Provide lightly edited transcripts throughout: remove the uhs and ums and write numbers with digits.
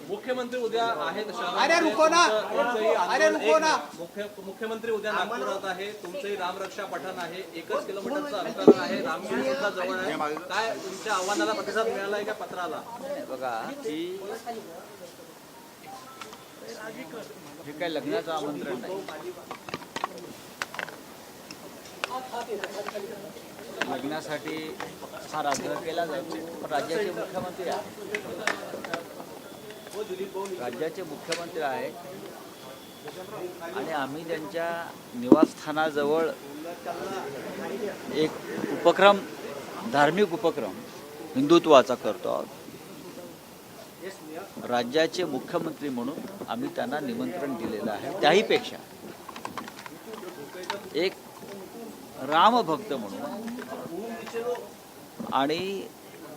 मुख्यमंत्री उद्या आहेत. अरे रुको ना, अरे रुको ना. मुख्यमंत्री उद्या नागपुरात आहे. तुमचंही रामरक्षा पठण आहे. 1 किलोमीटरचं अंतर आहे. रामगिरी सुद्धा जवळ आहे. काय तुमच्या आव्हानाला प्रतिसाद मिळालाय का पत्राला? बघा की हे काय लग्नाचं आमंत्रण नाही. लग्नासाठी फार आग्रह केला जातो, पण राज्याचे मुख्यमंत्री आहेत. राज्याचे मुख्यमंत्री आहेत आणि आम्ही त्यांच्या निवासस्थानाजवळ एक उपक्रम, धार्मिक उपक्रम हिंदुत्वाचा करतो आहोत. राज्याचे मुख्यमंत्री म्हणून आम्ही त्यांना निमंत्रण दिलेलं आहे. त्याहीपेक्षा एक रामभक्त म्हणून आणि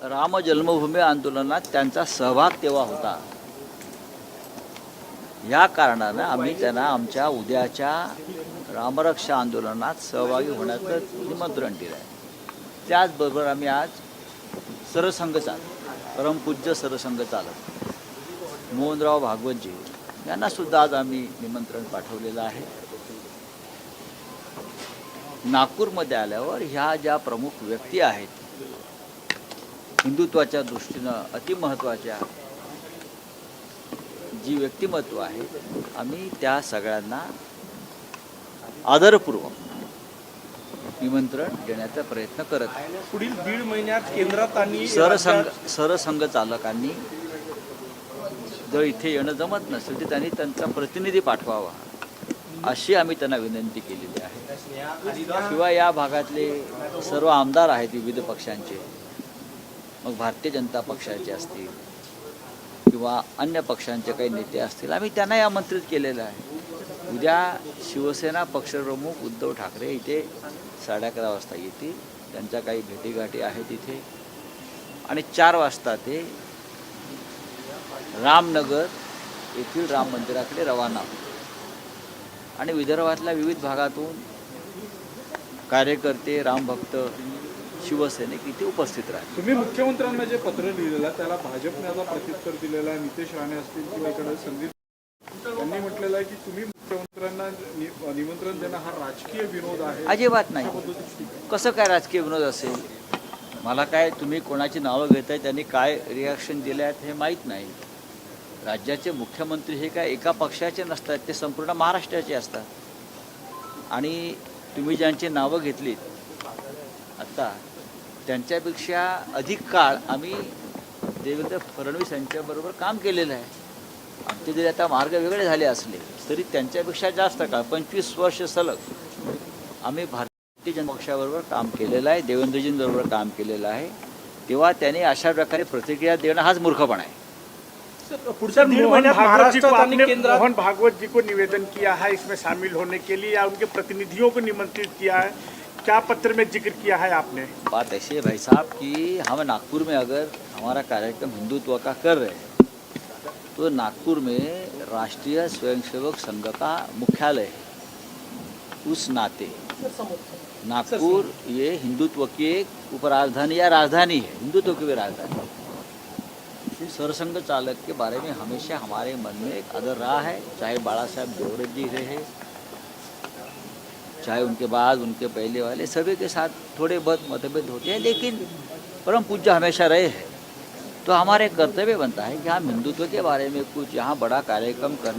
राम जन्मभूमी आंदोलनात त्यांचा सहभाग तेव्हा होता, या कारणानं आम्ही त्यांना आमच्या उद्याच्या रामरक्षा आंदोलनात सहभागी होण्याचं निमंत्रण दिलं आहे. त्याचबरोबर आम्ही आज सरसंघ चालक, परमपूज्य सरसंघ चालक मोहनराव भागवतजी यांनासुद्धा आज आम्ही निमंत्रण पाठवलेलं आहे. नागपूरमध्ये आल्यावर ह्या ज्या प्रमुख व्यक्ती आहेत, हिंदुत्वाच्या दृष्टीनं अतिमहत्त्वाच्या जी व्यक्तिमत्व आहे, आम्ही त्या सगळ्यांना आदरपूर्वक निमंत्रण देण्याचा प्रयत्न करत आहे. पुढील 1.5 महिन्यात केंद्रात आणि सरसंघ चालकांनी जर इथे येणं जमत नसेल तर त्यांनी त्यांचा प्रतिनिधी पाठवावा अशी आम्ही त्यांना विनंती केलेली आहे. शिवाय या भागातले सर्व आमदार आहेत विविध पक्षांचे, मग भारतीय जनता पक्षाचे असतील किंवा अन्य पक्षांचे काही नेते असतील, आम्ही त्यांनाही आमंत्रित केलेलं आहे. उद्या शिवसेना पक्षप्रमुख उद्धव ठाकरे इथे 11:30 वाजता येतील. त्यांच्या काही भेटीगाठी आहेत इथे आणि 4 वाजता ते रामनगर येथील राम मंदिराकडे रवाना होतील आणि विदर्भातल्या विविध भागातून कार्यकर्ते, रामभक्त, शिवसैनिक इथे उपस्थित राहतील. तुम्ही मुख्यमंत्र्यांना जे पत्र लिहिलेलं त्याला भाजपने आता प्रत्युत्तर दिलेलं आहे. नितेश राणे असतील किंवा इकडे संदीप, त्यांनी म्हटलेलं आहे की तुम्ही मुख्यमंत्र्यांना निमंत्रण देणं हा राजकीय विनोद आहे. अजिबात नाही. कसं काय राजकीय विनोद असेल? मला काय तुम्ही कोणाची नावं घेताय, त्यांनी काय रिॲक्शन दिले आहेत हे माहीत नाही. राज्याचे मुख्यमंत्री हे काय एका पक्षाचे नसतात, ते संपूर्ण महाराष्ट्राचे असतात. आणि तुम्ही ज्यांची नावं घेतलीत आत्ता, त्यांच्यापेक्षा अधिक काळ आम्ही देवेंद्र फडणवीस यांच्याबरोबर काम केलेलं आहे. आमचे जरी आता मार्ग वेगळे झाले असले तरी त्यांच्यापेक्षा जास्त काळ 25 वर्ष सलग आम्ही भारतीय जनता पक्षाबरोबर काम केलेलं आहे, देवेंद्रजींबरोबर काम केलेलं आहे. तेव्हा त्यांनी अशा प्रकारे प्रतिक्रिया देणं हाच मूर्खपणा आहे. मोहन भागवत जी को निवेदन किया है इसमें शामिल होने के लिए या उनके प्रतिनिधियों को निमंत्रित किया है, क्या पत्र में जिक्र किया है आपने? बात ऐसी है भाई साहब कि हम नागपुर में अगर हमारा कार्यक्रम हिंदुत्व का कर रहे हैं तो नागपुर में राष्ट्रीय स्वयंसेवक संघ का मुख्यालय है. उस नाते नागपुर ये हिंदुत्व की एक उपराजधानी या राजधानी है, हिंदुत्व की भी राजधानी. सरसंघ चालक के बारे में हमेशा हमारे मन में एक आदर रहा है, चाहे बाला साहब देवरे जी रहे, चाहे उनके बाद उनके पहले वाले, सभी के साथ थोड़े बहुत मतभेद होते हैं, लेकिन परम पूज्य हमेशा रहे हैं. तो हमारे कर्तव्य बनता है कि हम हिंदुत्व के बारे में कुछ यहाँ बड़ा कार्यक्रम करने